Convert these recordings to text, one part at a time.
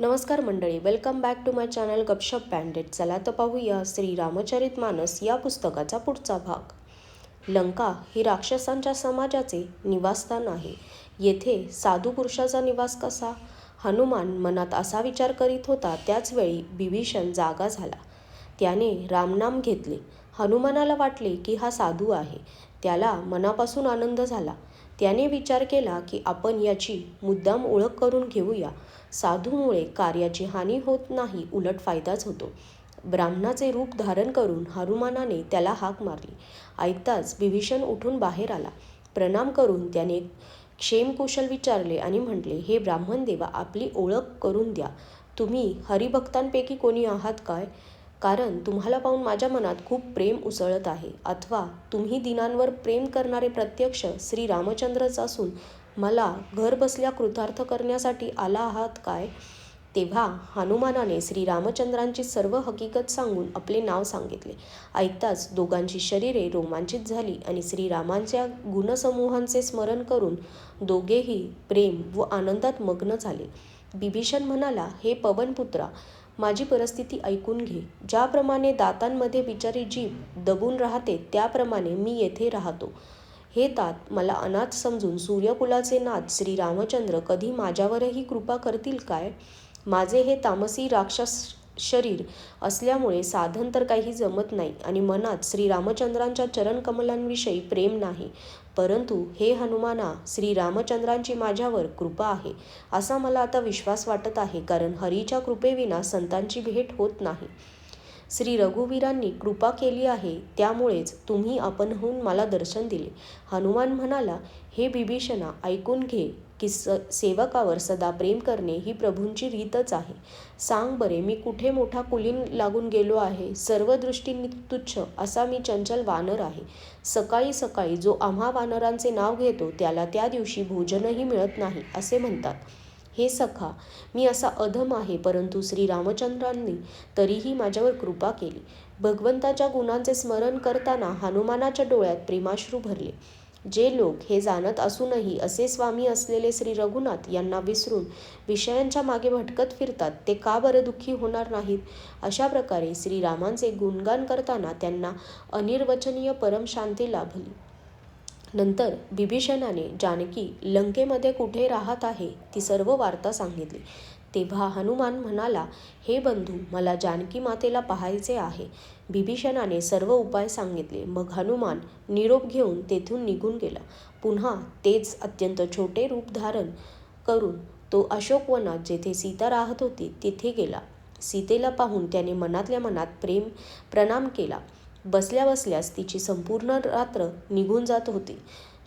नमस्कार मंडळी, welcome back to my channel Gapshap बँडेड. चला तर पाहूया श्री रामचरितमानस या पुस्तकाचा पुढचा भाग. लंका ही राक्षसांच्या समाजाचे निवासस्थान आहे. येथे साधू पुरुषाचा निवास कसा? हनुमान मनात असा विचार करीत होता. त्याच वेळी बिभीषण जागा झाला. त्याने रामनाम घेतले. हनुमानाला वाटले की हा साधू आहे. त्याला मनापासून आनंद झाला. त्याने विचार केला की आपण याची मुद्दाम ओळख करून घेऊया. साधूमुळे कार्याची हानी होत नाही, उलट फायदाच होतो. ब्राह्मणाचे रूप धारण करून हनुमानाने त्याला हाक मारली. ऐकताच बिभीषण उठून बाहेर आला. प्रणाम करून त्याने क्षेमकुशल विचारले आणि म्हटले, हे ब्राह्मण देवा, आपली ओळख करून द्या. तुम्ही हरिभक्तांपैकी कोणी आहात काय? कारण तुम्हाला पाहून माझ्या मनात खूप प्रेम उसळत आहे. अथवा तुम्ही दीनांवर प्रेम करणारे प्रत्यक्ष श्री रामचंद्रच असून मला घर बसल्या कृतार्थ करण्यासाठी आला आहात काय? तेव्हा हनुमानाने श्री रामचंद्रांची सर्व हकीकत सांगून आपले नाव सांगितले. ऐकताच दोघांची शरीरे रोमांचित झाली आणि श्रीरामांच्या गुणसमूहांचे स्मरण करून दोघेही प्रेम व आनंदात मग्न झाले. बिभीषण म्हणाला, हे पवनपुत्रा, माझी परिस्थिती ऐकून घे. ज्याप्रमाणे दातांमध्ये बिचारी जीभ दबून राहते, त्याप्रमाणे मी येथे राहतो. हे तात मला अनाथ समजून सूर्यकुलाचे नाथ श्री रामचंद्र कधी माझ्यावरही कृपा करतील काय? माझे हे तामसी राक्षस शरीर असल्यामुळे साधन तर काही जमत नाही आणि मनात श्री रामचंद्रांच्या चरणकमलांविषयी प्रेम नाही. परंतु हे हनुमाना, श्री रामचंद्रांची माझ्यावर कृपा आहे असा मला आता विश्वास वाटत आहे, कारण हरीच्या कृपेविना संतांची भेट होत नाही. श्री रघुवीरांनी कृपा केली आहे, त्यामुळेच तुम्ही आपणहून मला दर्शन दिले. हनुमान म्हणाला, हे बिभीषणा, ऐकून घे की सेवकावर सदा प्रेम करणे ही प्रभूंची रीतच आहे. सांग बरे, मी कुठे मोठा कुलीन लागून गेलो आहे? सर्व दृष्टींनी तुच्छ असा मी चंचल वानर आहे. सकाळी सकाळी जो आम्हा वानरांचे नाव घेतो त्याला त्या दिवशी भोजनही मिळत नाही असे म्हणतात. हे सखा, मी असा अधम आहे, परंतु श्री रामचंद्रांनी तरीही माझ्यावर कृपा केली. भगवंताच्या गुणांचे स्मरण करताना हनुमानाच्या डोळ्यात प्रेमाश्रू भरले. जे लोक हे जाणत असूनही असे स्वामी असलेले श्री रघुनाथ यांना विसरून विषयांच्या मागे भटकत फिरतात, ते का बरं दुःखी होणार नाहीत? अशा प्रकारे श्रीरामांचे गुणगान करताना त्यांना अनिर्वचनीय परम शांती लाभली. नंतर बिभीषणाने जानकी लंकेमध्ये कुठे राहत आहे ती सर्व वार्ता सांगितली. तेव्हा हनुमान म्हणाला, हे बंधू, मला जानकी मातेला पाहायचे आहे. बिभीषणाने सर्व उपाय सांगितले. मग हनुमान निरोप घेऊन तेथून निघून गेला. पुन्हा तेच अत्यंत छोटे रूप धारण करून तो अशोकवनात जेथे सीता राहत होती तिथे गेला. सीतेला पाहून त्याने मनातल्या मनात प्रणाम केला. बसल्या बसल्यास तिची संपूर्ण रात्र निघून जात होती.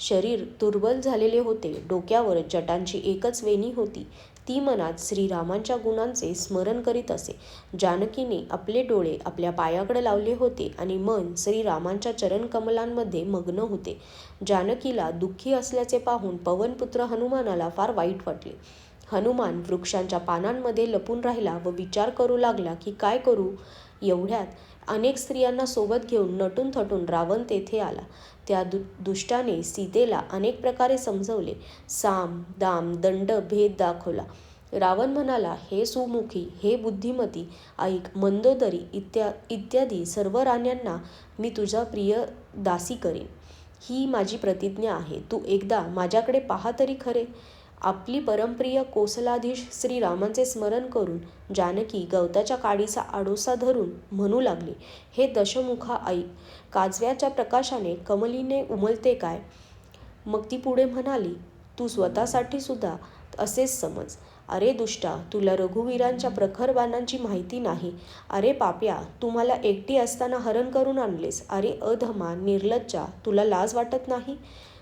शरीर दुर्बल झालेले होते. डोक्यावर जटांची एकच वेणी होती. ती मनात श्रीरामांच्या गुणांचे स्मरण करीत असे. जानकीने आपले डोळे आपल्या पायाकडे लावले होते आणि मन श्रीरामांच्या चरणकमलांमध्ये मग्न होते. जानकीला दुःखी असल्याचे पाहून पवनपुत्र हनुमानाला फार वाईट वाटले. हनुमान वृक्षांच्या पानांमध्ये लपून राहिला व विचार करू लागला की काय करू. एवढ्यात अनेक स्त्रियांना सोबत घेऊन नटून थटून रावण तेथे आला. त्या दुष्टाने सीतेला अनेक प्रकारे समजवले. साम दाम दंड भेद दाखवला. रावण म्हणाला, हे सुमुखी, हे बुद्धिमती, ऐक, मंदोदरी इत्यादी सर्व राण्यांना मी तुझा प्रिय दासी करीन. ही माझी प्रतिज्ञा आहे. तू एकदा माझ्याकडे पहा तरी खरे. आपली परमप्रिय कोसलाधीश श्रीरामांचे स्मरण करून जानकी गवताच्या काडीचा आडोसा धरून म्हणू लागली, हे दशमुखा, ऐक, काजव्याच्या प्रकाशाने कमलीने उमलते काय? मग ती पुढे म्हणाली, तू स्वतःसाठी सुद्धा असेच समज. अरे दुष्टा, तुला रघुवीरांच्या प्रखर बाणांची माहिती नाही. अरे पाप्या, तू मला एकटी असताना हरण करून आणलेस. अरे अधमा, निर्लज्जा, तुला लाज वाटत नाही?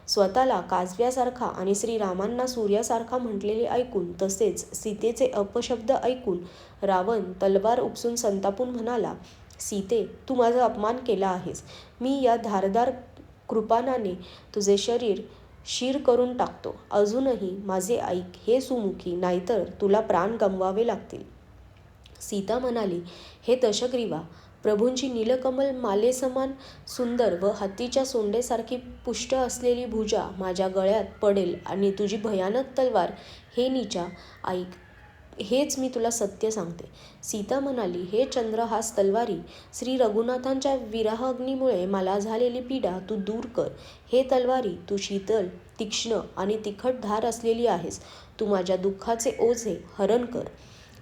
स्वतःला काजव्यासारखा आणि श्रीरामांना सूर्यासारखा म्हटलेले ऐकून, तसेच सीतेचे अपशब्द ऐकून रावण तलवार उपसून संतापून म्हणाला, सीते, तू माझा अपमान केला आहेस. मी या धारदार कृपाणाने तुझे शरीर शीर करून टाकतो. अजूनही माझे ऐक हे सुमुखी, नाहीतर तुला प्राण गमवावे लागतील. सीता म्हणाली, हे दशग्रीवा, प्रभूंची नीलकमल मालेसमान सुंदर व हत्तीच्या सोंडेसारखी पुष्ट असलेली भुजा माझ्या गळ्यात पडेल आणि तुझी भयानक तलवार, हे नीचा, ऐक, हेच मी तुला सत्य सांगते. सीता म्हणाली, हे चंद्रहास तलवारी, श्री रघुनाथांच्या विरहाग्नीमुळे मला झालेली पीडा तू दूर कर. हे तलवारी, तू शीतल, तीक्ष्ण आणि तिखट धार असलेली आहेस. तू माझ्या दुःखाचे ओझे हरण कर.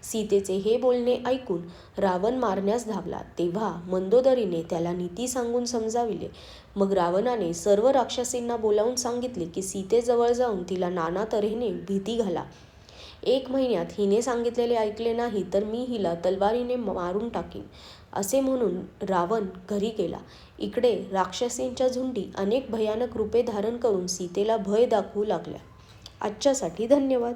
सीतेचे हे बोलणे ऐकून रावण मारण्यास धावला. तेव्हा मंदोदरीने त्याला नीती सांगून समजाविले. मग रावणाने सर्व राक्षसींना बोलावून सांगितले की सीतेजवळ जाऊन तिला नाना तऱ्हेने भीती घाला. 1 महिन्यात हिने सांगितलेले ऐकले नाही तर मी हिला तलवारीने मारून टाकीन, असे म्हणून रावण घरी गेला. इकडे राक्षसींच्या झुंडी अनेक भयानक रूपे धारण करून सीतेला भय दाखवू लागल्या. आजच्यासाठी धन्यवाद.